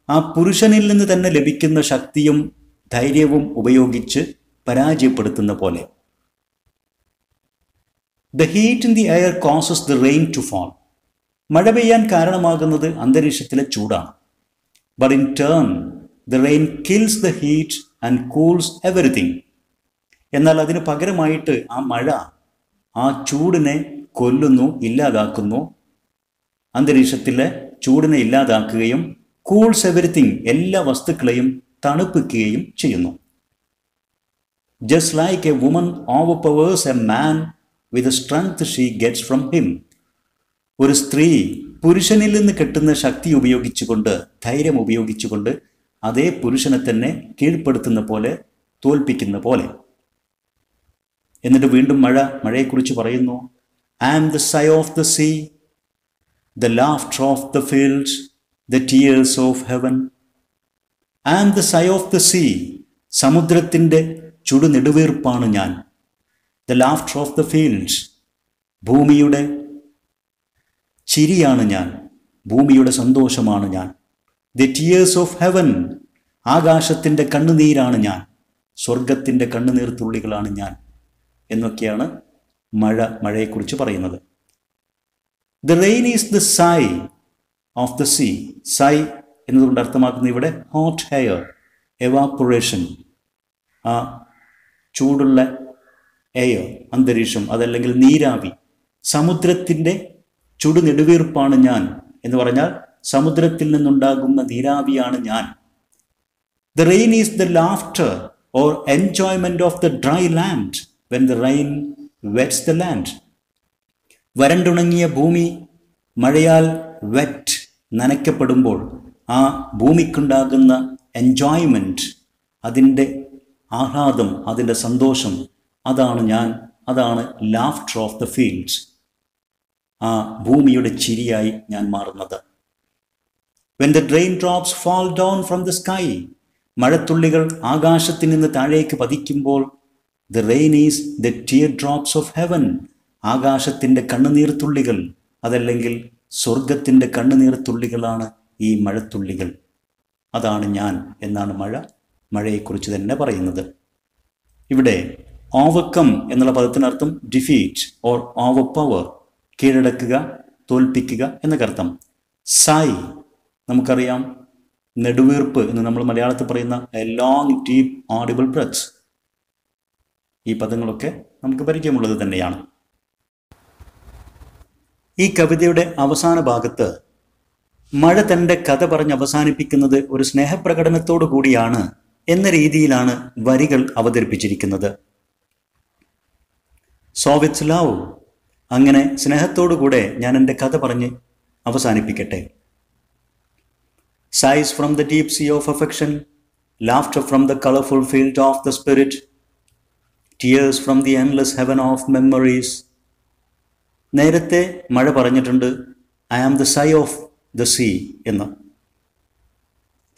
ആ പുരുഷനിൽ നിന്ന് തന്നെ ലഭിക്കുന്ന ശക്തിയും ധൈര്യവും ഉപയോഗിച്ച് പരാജയപ്പെടുത്തുന്ന പോലെ. The heat in the air causes the rain to fall. മഴ പെയ്യാൻ കാരണമാകുന്നത് അന്തരീക്ഷത്തിലെ ചൂടാണ്. But in turn, the rain kills the heat and cools everything. എന്നാൽ അതിന് പകരമായിട്ട് ആ മഴ ആ ചൂടിനെ കൊല്ലുന്നു, ഇല്ലാതാക്കുന്നു. അന്തരീക്ഷത്തിലെ ചൂടിനെ ഇല്ലാതാക്കുകയും കൂൾസ് എവരിത്തിങ്, എല്ലാ വസ്തുക്കളെയും തണുപ്പിക്കുകയും ചെയ്യുന്നു. Just like a woman overpowers a man with the strength she gets from him. ഒരു സ്ത്രീ പുരുഷനിൽ നിന്ന് കിട്ടുന്ന ശക്തി ഉപയോഗിച്ചുകൊണ്ട്, ധൈര്യം ഉപയോഗിച്ചുകൊണ്ട് അതേ പുരുഷനെ തന്നെ കീഴ്പ്പെടുത്തുന്ന പോലെ, തോൽപ്പിക്കുന്ന പോലെ. എന്നിട്ട് വീണ്ടും മഴയെക്കുറിച്ച് പറയുന്നു. I am the sigh of the sea, the laughter of the fields, the tears of heaven. I am the sigh of the sea. സമുദ്രത്തിൻ്റെ ചുടുനെടുവീർപ്പാണ് ഞാൻ. The laughter of the fields. ഭൂമിയുടെ ചിരിയാണ് ഞാൻ, ഭൂമിയുടെ സന്തോഷമാണ് ഞാൻ. The tears of heaven. ആകാശത്തിൻ്റെ കണ്ണുനീരാണ് ഞാൻ, സ്വർഗത്തിൻ്റെ കണ്ണുനീർ തുള്ളികളാണ് ഞാൻ എന്നൊക്കെയാണ് മഴയെക്കുറിച്ച് പറയുന്നത്. The rain is the sigh of the sea. Sigh എന്നതുകൊണ്ട് അർത്ഥമാക്കുന്നത് ഇവിടെ hot air, evaporation, ആ ചൂടുള്ള എയർ, അന്തരീക്ഷം, അതല്ലെങ്കിൽ നീരാവി. സമുദ്രത്തിൻ്റെ ചുടുനെടുവീർപ്പാണ് ഞാൻ എന്ന് പറഞ്ഞാൽ സമുദ്രത്തിൽ നിന്നുണ്ടാകുന്ന നീരാവിയാണ് ഞാൻ. The rain is the laughter or enjoyment of the dry land when the rain wets the land. വരണ്ടുണങ്ങിയ ഭൂമി മഴയാൽ നനയ്ക്കപ്പെടുമ്പോൾ ആ ഭൂമിക്കുണ്ടാകുന്ന എൻജോയ്മെൻറ്റ്, അതിൻ്റെ ആഹ്ലാദം, അതിൻ്റെ സന്തോഷം, അതാണ് ഞാൻ, അതാണ് ലാഫ്റ്റർ ഓഫ് ദ ഫീൽഡ്സ്. ആ ഭൂമിയുടെ ചിരിയായി ഞാൻ മാറുന്നത്. When the raindrops fall down from the sky, മഴത്തുള്ളികൾ ആകാശത്തിൽ നിന്ന് താഴേക്ക് പതിക്കുമ്പോൾ, the rain is the teardrops of heaven. ആകാശത്തിൻ്റെ കണ്ണുനീർത്തുള്ളികൾ, അതല്ലെങ്കിൽ സ്വർഗത്തിൻ്റെ കണ്ണുനീർത്തുള്ളികളാണ് ഈ മഴത്തുള്ളികൾ. അതാണ് ഞാൻ എന്നാണ് മഴയെക്കുറിച്ച് തന്നെ പറയുന്നത്. ഇവിടെ ഓവർകം എന്നുള്ള പദത്തിനർത്ഥം ഡിഫീറ്റ് ഓർ ഓവർ പവർ, കീഴടക്കുക, തോൽപ്പിക്കുക എന്നൊക്കെ അർത്ഥം. സായ് നമുക്കറിയാം, നെടുവീർപ്പ് എന്ന് നമ്മൾ മലയാളത്തിൽ പറയുന്ന a long deep audible breath. ഈ പദങ്ങളൊക്കെ നമുക്ക് പരിചയമുള്ളത് തന്നെയാണ്. ഈ കവിതയുടെ അവസാന ഭാഗത്ത് മഴ തൻ്റെ കഥ പറഞ്ഞ് അവസാനിപ്പിക്കുന്നത് ഒരു സ്നേഹപ്രകടനത്തോടു കൂടിയാണ് എന്ന രീതിയിലാണ് വരികൾ അവതരിപ്പിച്ചിരിക്കുന്നത്. സോ വിത്ത് ലവ്, അങ്ങനെ സ്നേഹത്തോടുകൂടെ ഞാൻ എൻ്റെ കഥ പറഞ്ഞ് അവസാനിപ്പിക്കട്ടെ. Sighs from the deep sea of affection, laughter from the colorful field of the spirit, tears from the endless heaven of memories. നേരത്തെ മഴ പറഞ്ഞിട്ടുണ്ട് I am the sigh of the sea എന്ന്.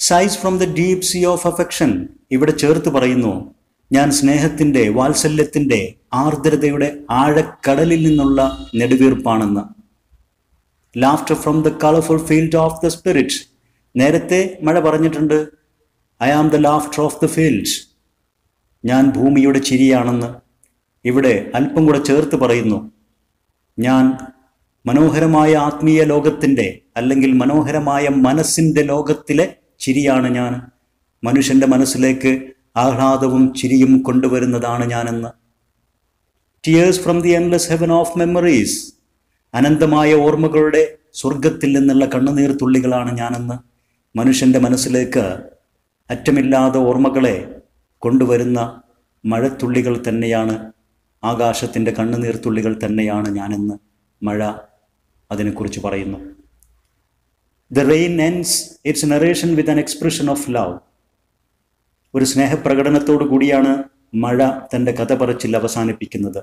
Sighs from the deep sea of affection ഇവിടെ ചേർത്ത് പറയുന്നു, ഞാൻ സ്നേഹത്തിൻ്റെ, വാത്സല്യത്തിൻ്റെ, ആർദ്രതയുടെ ആഴക്കടലിൽ നിന്നുള്ള നെടുവീർപ്പാണെന്ന്. Laughter from the colorful field of the spirit. നേരത്തെ മഴ പറഞ്ഞിട്ടുണ്ട് I am the laughter of the fields. ഞാൻ ഭൂമിയുടെ ചിരിയാണെന്ന്. ഇവിടെ അല്പം കൂടെ ചേർത്ത് പറയുന്നു, ഞാൻ മനോഹരമായ ആത്മീയ ലോകത്തിൻ്റെ, അല്ലെങ്കിൽ മനോഹരമായ മനസ്സിൻ്റെ ലോകത്തിലെ ചിരിയാണ് ഞാൻ. മനുഷ്യൻ്റെ മനസ്സിലേക്ക് ആഹ്ലാദവും ചിരിയും കൊണ്ടുവരുന്നതാണ് ഞാനെന്ന്. Tears from the endless heaven of memories. അനന്തമായ ഓർമ്മകളുടെ സ്വർഗത്തിൽ നിന്നുള്ള കണ്ണുനീർ തുള്ളികളാണ് ഞാനെന്ന്. മനുഷ്യൻ്റെ മനസ്സിലേക്ക് അറ്റമില്ലാതെ ഓർമ്മകളെ കൊണ്ടുവരുന്ന മഴത്തുള്ളികൾ തന്നെയാണ്, ആകാശത്തിൻ്റെ കണ്ണുനീർ തുള്ളികൾ തന്നെയാണ് ഞാനെന്ന് മഴ അതിനെക്കുറിച്ച് പറയുന്നു. The rain ends its narration with an expression of love. ഒരു സ്നേഹപ്രകടനത്തോടു കൂടിയാണ് മഴ തൻ്റെ കഥ പറച്ചിൽ അവസാനിപ്പിക്കുന്നത്.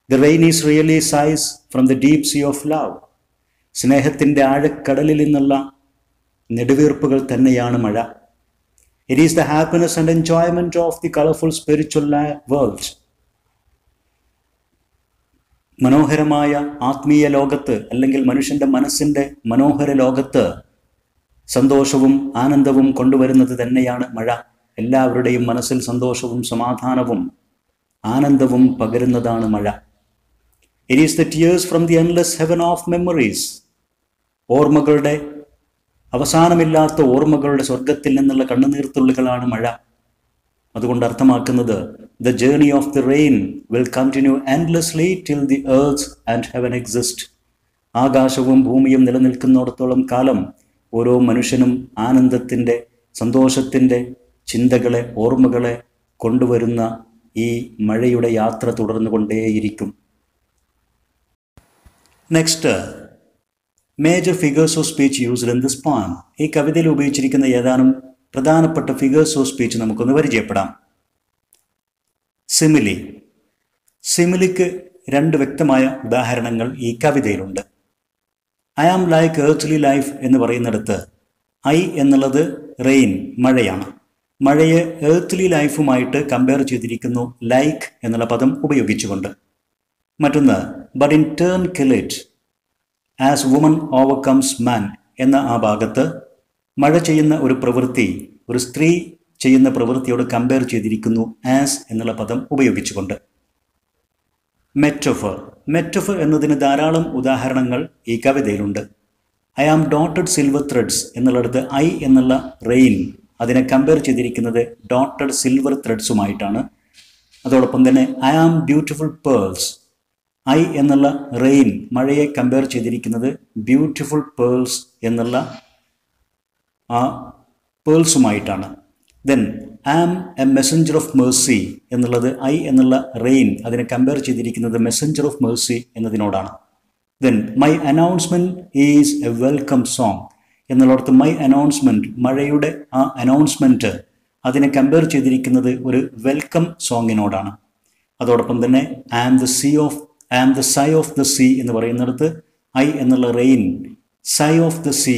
The rain is really sighs from the deep sea of love. സ്നേഹത്തിൻ്റെ ആഴക്കടലിൽ നിന്നുള്ള നെടുവീർപ്പുകൾ തന്നെയാണ് മഴ. It is the happiness and enjoyment of the colorful spiritual world. മനോഹരമായ ആത്മീയ ലോകത്ത്, അല്ലെങ്കിൽ മനുഷ്യൻ്റെ മനസ്സിൻ്റെ മനോഹര ലോകത്ത് സന്തോഷവും ആനന്ദവും കൊണ്ടുവരുന്നത് തന്നെയാണ് മഴ. എല്ലാവരുടെയും മനസ്സിൽ സന്തോഷവും സമാധാനവും ആനന്ദവും പകരുന്നതാണ് മഴ. It is the tears from the endless heaven of memories. ഓർമ്മകളുടെ, അവസാനമില്ലാത്ത ഓർമ്മകളുടെ സ്വർഗത്തിൽ നിന്നുള്ള കണ്ണുനീർത്തുള്ളികളാണ് മഴ. അതുകൊണ്ട് അർത്ഥമാക്കുന്നത് the journey of the rain will continue endlessly till the earth and heaven exist. ആകാശവും ഭൂമിയും നിലനിൽക്കുന്നിടത്തോളം കാലം ഓരോ മനുഷ്യനും ആനന്ദത്തിൻ്റെ, സന്തോഷത്തിൻ്റെ ചിന്തകളെ, ഓർമ്മകളെ കൊണ്ടുവരുന്ന ഈ മഴയുടെ യാത്ര തുടർന്നു കൊണ്ടേയിരിക്കും. Next, major figures of speech used in this poem. ഈ കവിതയിൽ ഉപയോഗിച്ചിരിക്കുന്ന ഏതാനും പ്രധാനപ്പെട്ട ഫിഗേഴ്സ് ഓഫ് സ്പീച്ച് നമുക്കൊന്ന് പരിചയപ്പെടാം. സിമിലി. സിമിലിക്ക് രണ്ട് വ്യക്തമായ ഉദാഹരണങ്ങൾ ഈ കവിതയിലുണ്ട്. I am like earthly life എന്ന് പറയുന്നിടത്ത് ഐ എന്നുള്ളത് റെയിൻ, മഴയാണ്. മഴയെ എർത്ത്ലി ലൈഫുമായിട്ട് കമ്പയർ ചെയ്തിരിക്കുന്നു ലൈക്ക് എന്നുള്ള പദം ഉപയോഗിച്ചുകൊണ്ട്. മറ്റൊന്ന് but in turn kill it as woman overcomes man എന്ന ആ ഭാഗത്ത് മഴ ചെയ്യുന്ന ഒരു പ്രവൃത്തി ഒരു സ്ത്രീ ചെയ്യുന്ന പ്രവൃത്തിയോട് കമ്പയർ ചെയ്തിരിക്കുന്നു ആസ് എന്നുള്ള പദം ഉപയോഗിച്ചുകൊണ്ട്. മെറ്റഫർ. മെറ്റഫർ എന്നതിന് ധാരാളം ഉദാഹരണങ്ങൾ ഈ കവിതയിലുണ്ട്. I am dotted silver threads എന്നുള്ളിടത്ത് ഐ എന്നുള്ള റെയിൻ അതിനെ കമ്പയർ ചെയ്തിരിക്കുന്നത് ഡോട്ടഡ് സിൽവർ ത്രെഡ്സുമായിട്ടാണ്. അതോടൊപ്പം തന്നെ I am beautiful pearls, I എന്നുള്ള റെയിൻ മഴയെ കമ്പയർ ചെയ്തിരിക്കുന്നത് ബ്യൂട്ടിഫുൾ പേൾസ് എന്നുള്ള ആ പേൾസുമായിട്ടാണ്. Then am a messenger of mercy എന്നുള്ളത് ഐ എന്നുള്ള റെയിൻ അതിനെ കമ്പയർ ചെയ്തിരിക്കുന്നത് മെസ്സഞ്ചർ ഓഫ് മേഴ്സി എന്നതിനോടാണ്. Then my announcement is a welcome song എന്നുള്ളിടത്ത് മൈ അനൗൺസ്മെൻറ്റ് മഴയുടെ ആ അനൗൺസ്മെൻറ്റ് അതിനെ കമ്പയർ ചെയ്തിരിക്കുന്നത് ഒരു വെൽക്കം സോങ്ങിനോടാണ്. അതോടൊപ്പം തന്നെ I am the sigh of the sea എന്ന് പറയുന്നിടത്ത് ഐ എന്നുള്ള rain sigh of the sea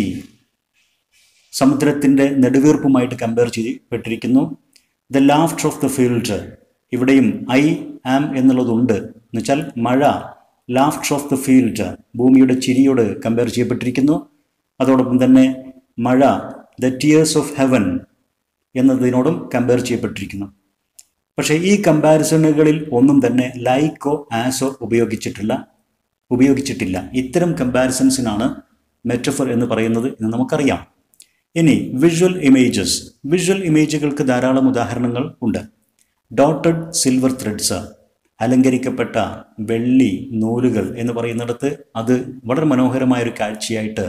സമുദ്രത്തിൻ്റെ നെടുവീർപ്പുമായിട്ട് കമ്പയർ ചെയ്യപ്പെട്ടിരിക്കുന്നു. The laughter of the field ഇവിടെയും ഐ ആം എന്നുള്ളതുണ്ട് എന്നുവെച്ചാൽ മഴ ലാഫ്റ്റർ ഓഫ് ദ ഫീൽഡ് ഭൂമിയുടെ ചിരിയോട് കമ്പയർ ചെയ്യപ്പെട്ടിരിക്കുന്നു. അതോടൊപ്പം തന്നെ മഴ ദ ടിയേഴ്സ് ഓഫ് ഹെവൻ എന്നതിനോടും കമ്പയർ ചെയ്യപ്പെട്ടിരിക്കുന്നു. പക്ഷേ ഈ കമ്പാരിസണുകളിൽ ഒന്നും തന്നെ ലൈക്കോ ആസോ ഉപയോഗിച്ചിട്ടില്ല. ഇത്തരം കമ്പാരിസൺസിനാണ് മെറ്റഫർ എന്ന് പറയുന്നത് എന്ന് നമുക്കറിയാം. ഇനി വിഷ്വൽ ഇമേജസ്. വിഷ്വൽ ഇമേജുകൾക്ക് ധാരാളം ഉദാഹരണങ്ങൾ ഉണ്ട്. ഡോട്ടഡ് സിൽവർ ത്രെഡ്സ് അലങ്കരിക്കപ്പെട്ട വെള്ളി നൂലുകൾ എന്ന് പറയുന്നിടത്ത് അത് വളരെ മനോഹരമായൊരു കാഴ്ചയായിട്ട്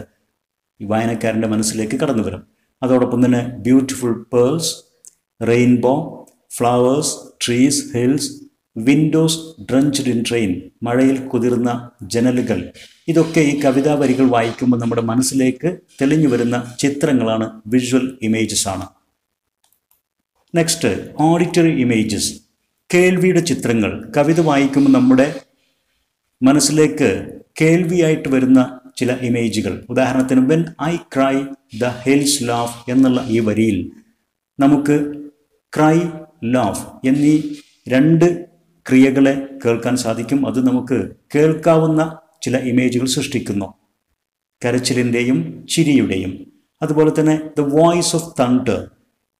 വായനക്കാരൻ്റെ മനസ്സിലേക്ക് കടന്നു വരും. അതോടൊപ്പം തന്നെ beautiful pearls, rainbow, flowers, trees, hills, Windows drenched in train മഴയിൽ കുതിർന്ന ജനലുകൾ, ഇതൊക്കെ ഈ കവിതാ വരികൾ വായിക്കുമ്പോൾ നമ്മുടെ മനസ്സിലേക്ക് തെളിഞ്ഞു വരുന്ന ചിത്രങ്ങളാണ്, വിഷ്വൽ ഇമേജസ് ആണ്. Next auditory images. കേൾവിയുടെ ചിത്രങ്ങൾ. കവിത വായിക്കുമ്പോൾ നമ്മുടെ മനസ്സിലേക്ക് കേൾവിയായിട്ട് വരുന്ന ചില ഇമേജുകൾ. ഉദാഹരണത്തിന് when I cry the hills laugh എന്നുള്ള ഈ വരിയിൽ നമുക്ക് ക്രൈ, ലാഫ് എന്നീ രണ്ട് ക്രിയകളെ കേൾക്കാൻ സാധിക്കും. അത് നമുക്ക് കേൾക്കാവുന്ന ചില ഇമേജുകൾ സൃഷ്ടിക്കുന്നു, കരച്ചിലിൻ്റെയും ചിരിയുടെയും. അതുപോലെ തന്നെ ദ വോയിസ് ഓഫ് തണ്ടർ,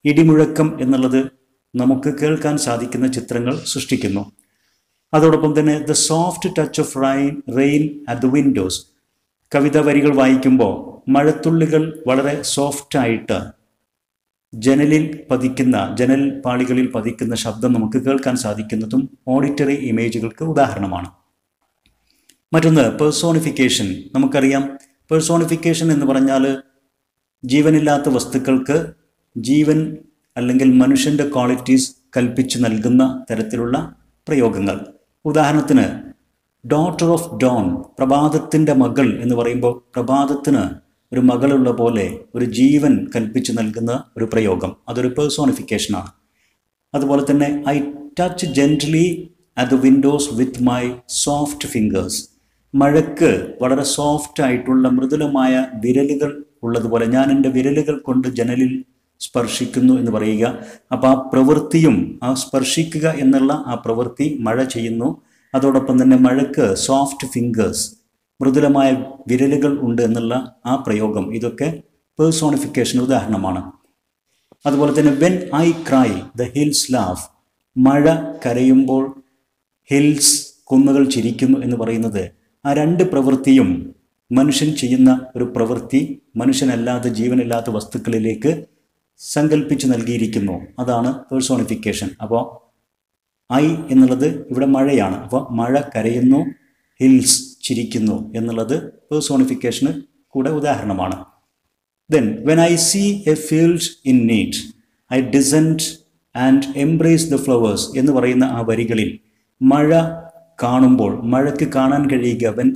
ഇടിമുഴക്കം എന്നുള്ളത് നമുക്ക് കേൾക്കാൻ സാധിക്കുന്ന ചിത്രങ്ങൾ സൃഷ്ടിക്കുന്നു. അതോടൊപ്പം തന്നെ the soft touch of rain at the Windows. കവിതാ വരികൾ വായിക്കുമ്പോൾ മഴത്തുള്ളികൾ വളരെ സോഫ്റ്റായിട്ട് ജനൽ പാളികളിൽ പതിക്കുന്ന ശബ്ദം നമുക്ക് കേൾക്കാൻ സാധിക്കുന്നതും ഓഡിറ്ററി ഇമേജുകൾക്ക് ഉദാഹരണമാണ്. മറ്റൊന്ന് പേഴ്സോണിഫിക്കേഷൻ. നമുക്കറിയാം, പേഴ്സോണിഫിക്കേഷൻ എന്ന് പറഞ്ഞാൽ ജീവനില്ലാത്ത വസ്തുക്കൾക്ക് ജീവൻ അല്ലെങ്കിൽ മനുഷ്യൻ്റെ ക്വാളിറ്റീസ് കൽപ്പിച്ച് നൽകുന്ന തരത്തിലുള്ള പ്രയോഗങ്ങൾ. ഉദാഹരണത്തിന് ഡോട്ടർ ഓഫ് ഡോൺ, പ്രഭാതത്തിൻ്റെ മകൾ എന്ന് പറയുമ്പോൾ പ്രഭാതത്തിന് ഒരു മകളുള്ള പോലെ ഒരു ജീവൻ കൽപ്പിച്ച് നൽകുന്ന ഒരു പ്രയോഗം, അതൊരു പേഴ്സോണിഫിക്കേഷനാണ്. അതുപോലെ തന്നെ I touch gently at the windows with my soft fingers. മഴയ്ക്ക് വളരെ സോഫ്റ്റ് ആയിട്ടുള്ള മൃദുലമായ വിരലുകൾ ഉള്ളതുപോലെ ഞാൻ എൻ്റെ വിരലുകൾ കൊണ്ട് ജനലിൽ സ്പർശിക്കുന്നു എന്ന് പറയുക. അപ്പോൾ ആ പ്രവൃത്തിയും ആ സ്പർശിക്കുക എന്നുള്ള ആ പ്രവൃത്തി മഴ ചെയ്യുന്നു. അതോടൊപ്പം തന്നെ മഴയ്ക്ക് സോഫ്റ്റ് ഫിംഗേഴ്സ്, മൃദുലമായ വിരലുകൾ ഉണ്ട് എന്നുള്ള ആ പ്രയോഗം, ഇതൊക്കെ പേഴ്സോണിഫിക്കേഷൻ ഉദാഹരണമാണ്. അതുപോലെ തന്നെ when I cry the hills laugh, മഴ കരയുമ്പോൾ ഹിൽസ് കുന്നുകൾ ചിരിക്കുന്നു എന്ന് പറയുന്നത് ആ രണ്ട് പ്രവൃത്തിയും മനുഷ്യൻ ചെയ്യുന്ന ഒരു പ്രവൃത്തി മനുഷ്യനല്ലാത്ത ജീവനില്ലാത്ത വസ്തുക്കളിലേക്ക് സങ്കല്പിച്ച് നൽകിയിരിക്കുന്നു. അതാണ് പേഴ്സോണിഫിക്കേഷൻ. അപ്പോൾ ഐ എന്നുള്ളത് ഇവിടെ മഴയാണ്. അപ്പോൾ മഴ കരയുന്നു, ഹിൽസ് ചിരിക്കുന്നു എന്നുള്ളത് പേഴ്സോണിഫിക്കേഷന് കൂടെ ഉദാഹരണമാണ്. Then when I see a field in need I descend and embrace the flowers എന്ന് പറയുന്ന ആ വരികളിൽ മഴ കാണുമ്പോൾ, മഴയ്ക്ക് കാണാൻ കഴിയുക. വെൻ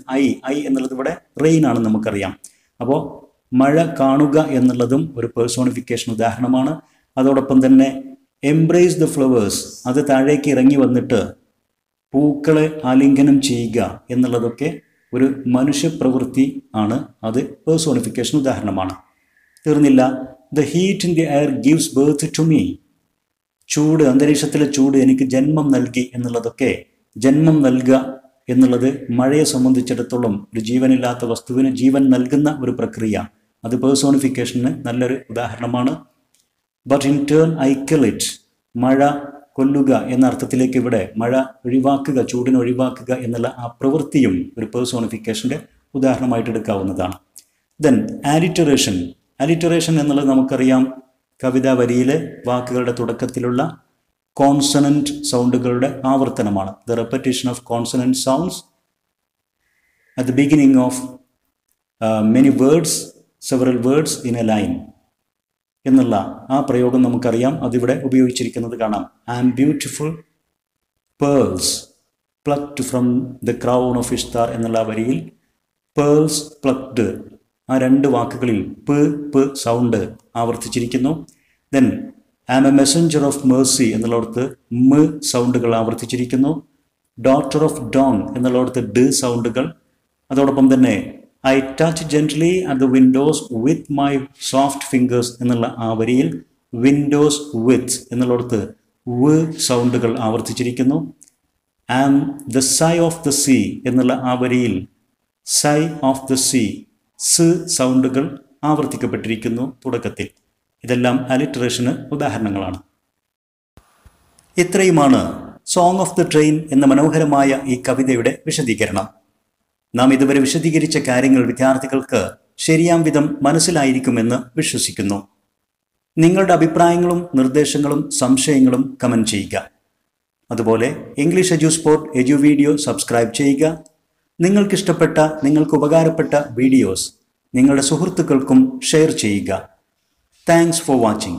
ഐ എന്നുള്ളത് ഇവിടെ റെയിൻ ആണെന്ന് നമുക്കറിയാം. അപ്പോൾ മഴ കാണുക എന്നുള്ളതും ഒരു പേഴ്സോണിഫിക്കേഷൻ ഉദാഹരണമാണ്. അതോടൊപ്പം തന്നെ എംബ്രേസ് ദ ഫ്ലവേഴ്സ്, അത് താഴേക്ക് ഇറങ്ങി വന്നിട്ട് പൂക്കളെ ആലിംഗനം ചെയ്യുക എന്നുള്ളതൊക്കെ ഒരു മനുഷ്യപ്രവൃത്തി ആണ്. അത് പേഴ്സോണിഫിക്കേഷൻ ഉദാഹരണമാണ്. തീർന്നില്ല. The heat in the air gives birth to me. ചൂട്, അന്തരീക്ഷത്തിലെ ചൂട് എനിക്ക് ജന്മം നൽകി എന്നുള്ളതൊക്കെ, ജന്മം നൽകുക എന്നുള്ളത് മഴയെ സംബന്ധിച്ചിടത്തോളം ഒരു ജീവനില്ലാത്ത വസ്തുവിന് ജീവൻ നൽകുന്ന ഒരു പ്രക്രിയ. അത് പേഴ്സോണിഫിക്കേഷന് നല്ലൊരു ഉദാഹരണമാണ്. But in turn I kill it. മഴ കൊല്ലുക എന്ന അർത്ഥത്തിലേക്ക് ഇവിടെ മഴ ഒഴിവാക്കുക, ചൂടിനെ ഒഴിവാക്കുക എന്നുള്ള ആ പ്രവൃത്തിയും ഒരു പേഴ്സോണിഫിക്കേഷൻ്റെ ഉദാഹരണമായിട്ട് എടുക്കാവുന്നതാണ്. ദെൻ ആലിറ്ററേഷൻ. ആലിറ്ററേഷൻ എന്നുള്ളത് നമുക്കറിയാം, കവിതാ വരിയിലെ വാക്കുകളുടെ തുടക്കത്തിലുള്ള കോൺസണന്റ് സൗണ്ടുകളുടെ ആവർത്തനമാണ്. The repetition of consonant sounds at the beginning of many words, several words in a line എന്നുള്ള ആ പ്രയോഗം നമുക്കറിയാം. അതിവിടെ ഉപയോഗിച്ചിരിക്കുന്നത് കാണാം. I am beautiful pearls plucked from the crown of Ishtar എന്നുള്ള വരിയിൽ പേൾസ് പ്ലക്ഡ്, ആ രണ്ട് വാക്കുകളിൽ പ് സൗണ്ട് ആവർത്തിച്ചിരിക്കുന്നു. Then I am a messenger of mercy എന്നുള്ളിടത്ത് സൗണ്ടുകൾ ആവർത്തിച്ചിരിക്കുന്നു. ഡോട്ടർ ഓഫ് ഡോൺ എന്നുള്ളിടത്ത് സൗണ്ടുകൾ. അതോടൊപ്പം തന്നെ I touch gently at the windows with my soft fingers എന്നുള്ള ആ വരിയിൽ വിൻഡോസ് വിത്ത് എന്നുള്ളിടത്ത് സൗണ്ടുകൾ ആവർത്തിച്ചിരിക്കുന്നു. I am the sigh of the sea എന്നുള്ള ആ വരിയിൽ സൈ ഓഫ് ദ സീ സൗണ്ടുകൾ ആവർത്തിക്കപ്പെട്ടിരിക്കുന്നു തുടക്കത്തിൽ. ഇതെല്ലാം അലിറ്ററേഷന് ഉദാഹരണങ്ങളാണ്. ഇത്രയുമാണ് സോങ് ഓഫ് ദ ട്രെയിൻ എന്ന മനോഹരമായ ഈ കവിതയുടെ വിശദീകരണം. നാം ഇതുവരെ വിശദീകരിച്ച കാര്യങ്ങൾ വിദ്യാർത്ഥികൾക്ക് ശരിയാം വിധം മനസ്സിലായിരിക്കുമെന്ന് വിശ്വസിക്കുന്നു. നിങ്ങളുടെ അഭിപ്രായങ്ങളും നിർദ്ദേശങ്ങളും സംശയങ്ങളും കമൻറ്റ് ചെയ്യുക. അതുപോലെ English edu spot edu video subscribe ചെയ്യുക. നിങ്ങൾക്കിഷ്ടപ്പെട്ട, നിങ്ങൾക്ക് ഉപകാരപ്പെട്ട വീഡിയോസ് നിങ്ങളുടെ സുഹൃത്തുക്കൾക്കും ഷെയർ ചെയ്യുക. Thanks for watching.